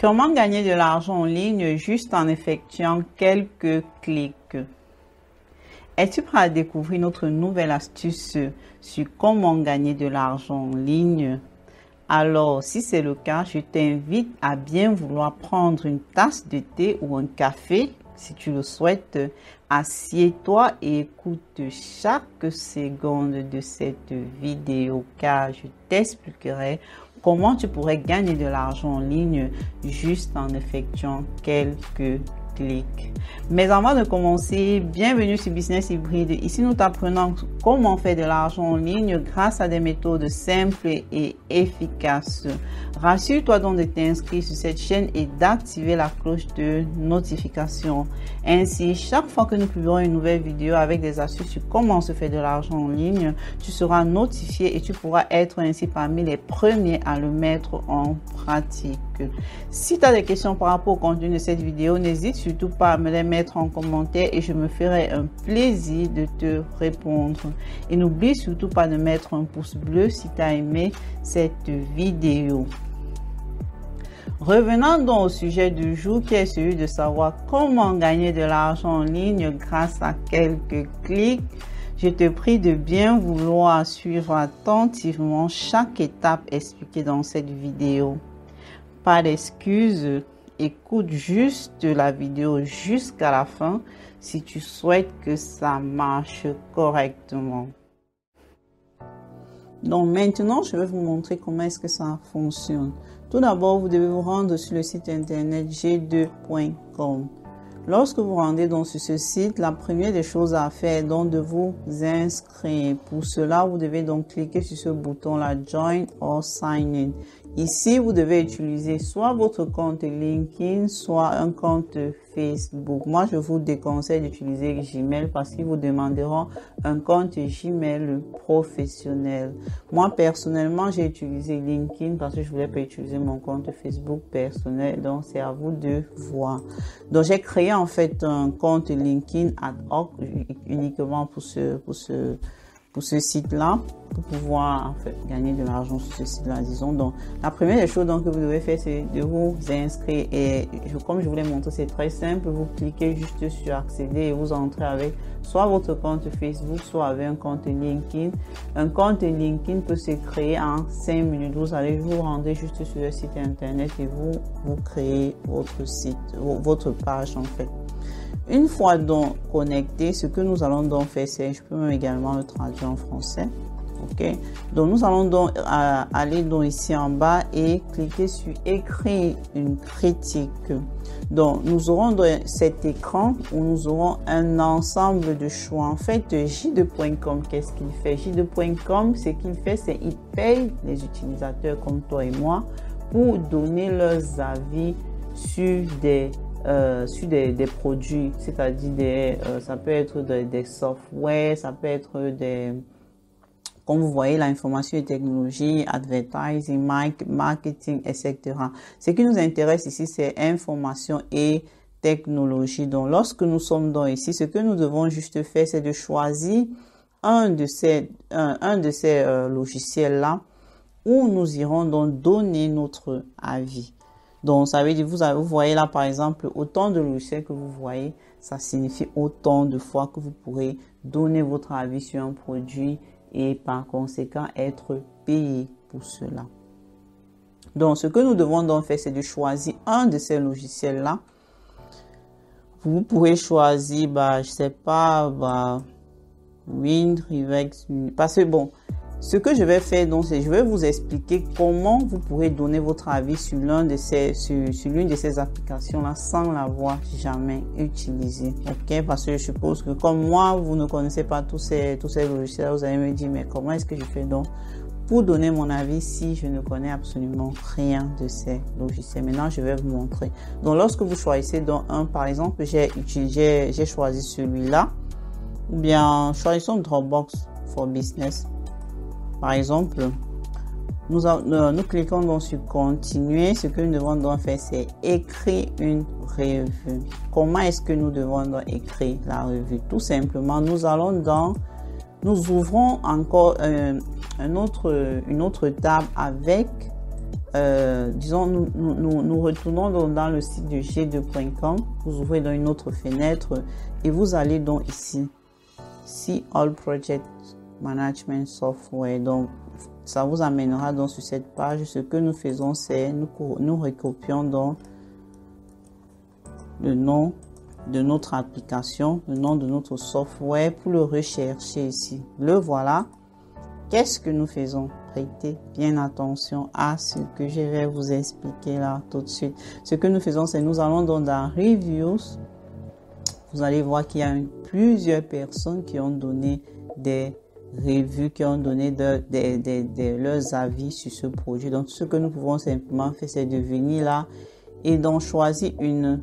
Comment gagner de l'argent en ligne juste en effectuant quelques clics? Es-tu prêt à découvrir notre nouvelle astuce sur comment gagner de l'argent en ligne? Alors, si c'est le cas, je t'invite à bien vouloir prendre une tasse de thé ou un café, si tu le souhaites. Assieds-toi et écoute chaque seconde de cette vidéo car je t'expliquerai comment tu pourrais gagner de l'argent en ligne juste en effectuant quelques clics. Mais avant de commencer, bienvenue sur Business Hybride. Ici, nous t'apprenons comment faire de l'argent en ligne grâce à des méthodes simples et efficaces. Rassure-toi donc de t'inscrire sur cette chaîne et d'activer la cloche de notification. Ainsi, chaque fois que nous publierons une nouvelle vidéo avec des astuces sur comment se faire de l'argent en ligne, tu seras notifié et tu pourras être ainsi parmi les premiers à le mettre en pratique. Si tu as des questions par rapport au contenu de cette vidéo, n'hésite surtout pas à me les mettre en commentaire et je me ferai un plaisir de te répondre. Et n'oublie surtout pas de mettre un pouce bleu si tu as aimé cette vidéo. Revenons donc au sujet du jour qui est celui de savoir comment gagner de l'argent en ligne grâce à quelques clics. Je te prie de bien vouloir suivre attentivement chaque étape expliquée dans cette vidéo. Pas d'excuses, écoute juste la vidéo jusqu'à la fin si tu souhaites que ça marche correctement. Donc maintenant, je vais vous montrer comment est-ce que ça fonctionne. Tout d'abord, vous devez vous rendre sur le site internet g2.com. Lorsque vous rendez donc sur ce site, la première des choses à faire est donc de vous inscrire. Pour cela, vous devez donc cliquer sur ce bouton-là, Join or Sign In. Ici, vous devez utiliser soit votre compte LinkedIn, soit un compte Facebook. Moi, je vous déconseille d'utiliser Gmail parce qu'ils vous demanderont un compte Gmail professionnel. Moi, personnellement, j'ai utilisé LinkedIn parce que je voulais pas utiliser mon compte Facebook personnel. Donc, c'est à vous de voir. Donc, j'ai créé en fait un compte LinkedIn ad hoc uniquement pour ce site-là, pour pouvoir en fait gagner de l'argent sur ce site-là, disons. Donc, la première des choses donc, que vous devez faire, c'est de vous inscrire. Et comme je vous l'ai montré, c'est très simple. Vous cliquez juste sur accéder et vous entrez avec soit votre compte Facebook, soit avec un compte LinkedIn. Un compte LinkedIn peut se créer en 5 minutes. Vous allez vous rendre juste sur le site internet et vous créez votre site, votre page en fait. Une fois donc connecté, ce que nous allons donc faire, c'est, je peux même également le traduire en français. Ok, donc nous allons donc aller donc ici en bas et cliquer sur écrire une critique. Donc nous aurons donc cet écran où nous aurons un ensemble de choix. En fait, J2.com, qu'est-ce qu'il fait? J2.com, ce qu'il fait, c'est qu'il paye les utilisateurs comme toi et moi pour donner leurs avis sur des produits, c'est-à-dire ça peut être des softwares, ça peut être comme vous voyez, l'information et technologie, advertising, marketing, etc. Ce qui nous intéresse ici, c'est information et technologie. Donc, lorsque nous sommes dans ici, ce que nous devons juste faire, c'est de choisir un de ces logiciels-là où nous irons donc donner notre avis. Donc, ça veut dire, vous voyez là, par exemple, autant de logiciels que vous voyez, ça signifie autant de fois que vous pourrez donner votre avis sur un produit et par conséquent être payé pour cela. Donc, ce que nous devons donc faire, c'est de choisir un de ces logiciels-là. Vous pourrez choisir, je sais pas, Wind, Revex, parce que bon, ce que je vais faire donc, c'est je vais vous expliquer comment vous pourrez donner votre avis sur l'une de ces applications-là sans l'avoir jamais utilisé. Ok, parce que je suppose que comme moi, vous ne connaissez pas tous ces logiciels, vous allez me dire mais comment est-ce que je fais donc pour donner mon avis si je ne connais absolument rien de ces logiciels. Maintenant, je vais vous montrer. Donc, lorsque vous choisissez donc un, par exemple, j'ai choisi celui-là, ou bien choisissons Dropbox for Business. Par exemple, nous cliquons donc sur continuer. Ce que nous devons donc faire, c'est écrire une revue. Comment est-ce que nous devons donc écrire la revue? Tout simplement, nous ouvrons encore une autre table avec disons, nous retournons dans le site de g2.com. Vous ouvrez dans une autre fenêtre et vous allez donc ici, See All Project Management Software. Donc, ça vous amènera donc sur cette page. Ce que nous faisons, c'est nous recopions donc le nom de notre application, le nom de notre software pour le rechercher ici. Le voilà. Qu'est-ce que nous faisons? Prêtez bien attention à ce que je vais vous expliquer là tout de suite. Ce que nous faisons, c'est nous allons dans Reviews. Vous allez voir qu'il y a plusieurs personnes qui ont donné des reviews, qui ont donné leurs avis sur ce projet. Donc, ce que nous pouvons simplement faire, c'est de venir là et donc choisir une,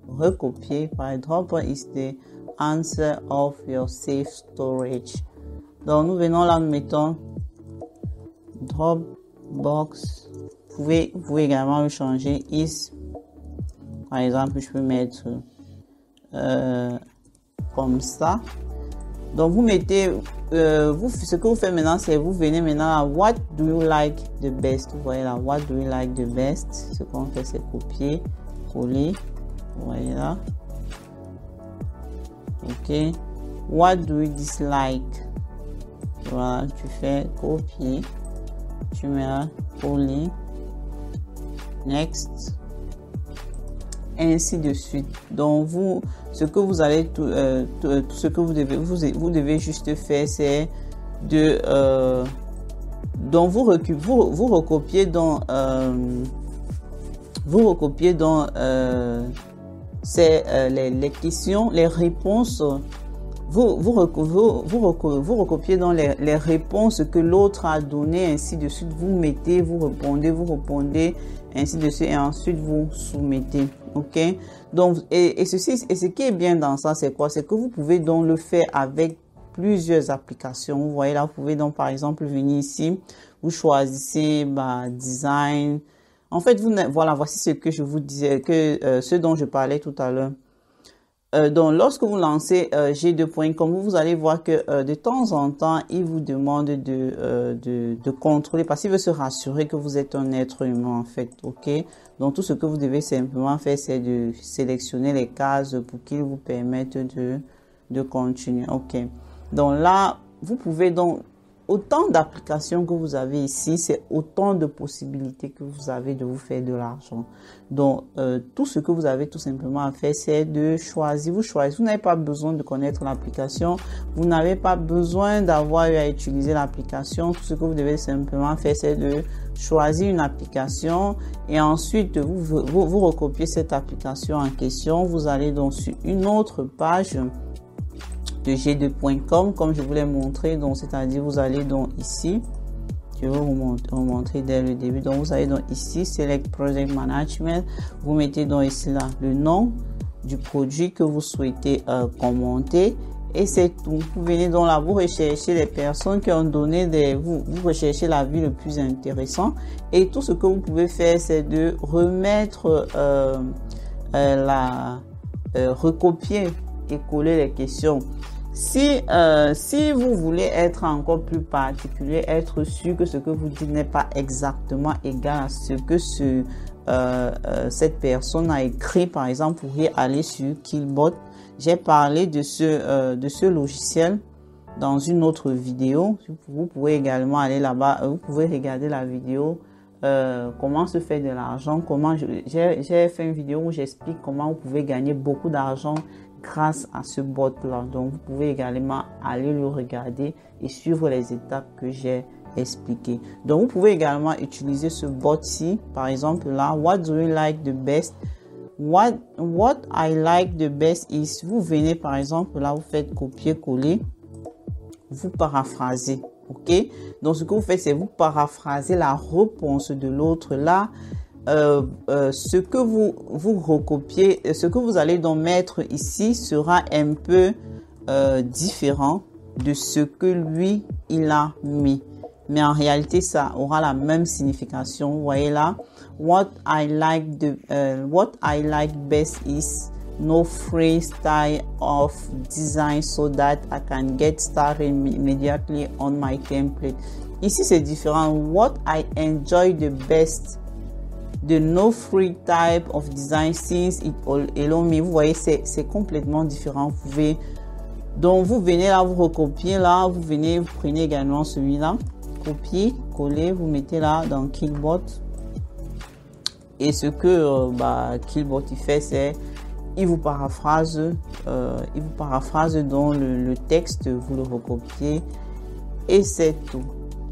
recopier. Par exemple, is the answer of your safe storage. Donc, nous venons là, nous mettons Dropbox. Vous pouvez également le changer. Is, par exemple, je peux mettre comme ça. Donc, vous mettez, ce que vous faites maintenant, c'est vous venez maintenant à What do you like the best? Vous voyez là, What do you like the best? Ce qu'on fait, c'est copier, coller. Vous voyez là. Ok. What do you dislike? Voilà, tu fais copier, tu mets là, coller, next, ainsi de suite. Donc ce que vous allez, tout ce que vous devez juste faire, c'est de, donc vous recopiez dans, les questions, les réponses. Vous recopiez dans les réponses que l'autre a données, ainsi de suite. Vous mettez, vous répondez, ainsi de suite, et ensuite vous soumettez. Ok? Donc, et ce qui est bien dans ça, c'est quoi? C'est que vous pouvez donc le faire avec plusieurs applications. Vous voyez là, vous pouvez donc par exemple venir ici, vous choisissez design. En fait, voilà, voici ce que je vous disais, ce dont je parlais tout à l'heure. Donc, lorsque vous lancez G2.com, vous allez voir que de temps en temps, il vous demande de contrôler parce qu'il veut se rassurer que vous êtes un être humain, en fait. Ok? Donc, tout ce que vous devez simplement faire, c'est de sélectionner les cases pour qu'ils vous permettent de continuer. Ok? Donc là, vous pouvez donc, autant d'applications que vous avez ici, c'est autant de possibilités que vous avez de vous faire de l'argent. Donc, tout ce que vous avez tout simplement à faire, c'est de choisir. Vous n'avez pas besoin de connaître l'application. Vous n'avez pas besoin d'avoir à utiliser l'application. Tout ce que vous devez simplement faire, c'est de choisir une application et ensuite vous recopiez cette application en question. Vous allez donc sur une autre page de g2.com comme je vous l'ai montré, donc c'est-à-dire vous allez donc ici, je vais vous montrer dès le début. Donc vous allez donc ici Select Project Management, vous mettez donc ici là le nom du produit que vous souhaitez commenter et c'est tout. Vous venez donc là, vous recherchez les personnes qui ont donné vous recherchez l'avis le plus intéressant et tout ce que vous pouvez faire, c'est de remettre recopier et coller les questions. Si vous voulez être encore plus particulier, être sûr que ce que vous dites n'est pas exactement égal à ce que cette personne a écrit, par exemple, vous pourriez aller sur Killbot. J'ai parlé de ce logiciel dans une autre vidéo. Vous pouvez également aller là-bas, vous pouvez regarder la vidéo comment se faire de l'argent, j'ai fait une vidéo où j'explique comment vous pouvez gagner beaucoup d'argent grâce à ce bot là. Donc vous pouvez également aller le regarder et suivre les étapes que j'ai expliquées. Donc vous pouvez également utiliser ce bot ci, par exemple là, what do you like the best? What I like the best is, vous venez par exemple là, vous faites copier-coller, vous paraphrasez. Ok, donc ce que vous faites, c'est vous paraphrasez la réponse de l'autre là. Ce que vous recopiez, ce que vous allez donc mettre ici sera un peu différent de ce que lui il a mis, mais en réalité ça aura la même signification. Vous voyez là, what I like best is no free style of design so that I can get started immediately on my template. Ici, c'est différent. What I enjoy the best. The no free type of design since it all alone me. Vous voyez, c'est complètement différent. Vous pouvez, donc vous venez là, vous recopiez là, vous venez, vous prenez également celui-là, copier, coller, vous mettez là dans Killbot. Et ce que Killbot il fait, c'est il vous paraphrase dans le texte, vous le recopiez et c'est tout.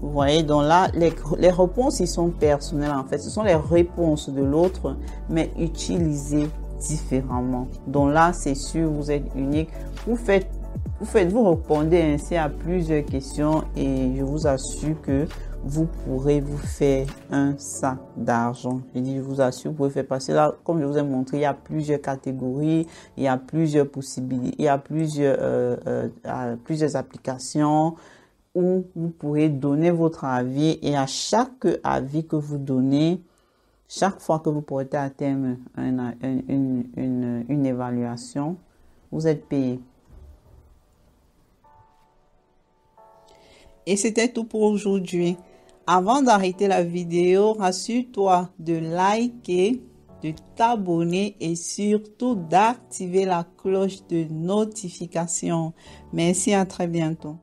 Vous voyez, donc là, les réponses, ils sont personnelles en fait. Ce sont les réponses de l'autre, mais utilisées différemment. Donc là, c'est sûr, vous êtes unique. Vous répondez ainsi à plusieurs questions et je vous assure que vous pourrez vous faire un sac d'argent. Je vous assure, vous pouvez faire passer là, comme je vous ai montré, il y a plusieurs catégories, il y a plusieurs possibilités, il y a plusieurs applications où vous pourrez donner votre avis et à chaque avis que vous donnez, chaque fois que vous portez à terme une évaluation, vous êtes payé. Et c'était tout pour aujourd'hui. Avant d'arrêter la vidéo, rassure-toi de liker, de t'abonner et surtout d'activer la cloche de notification. Merci, à très bientôt.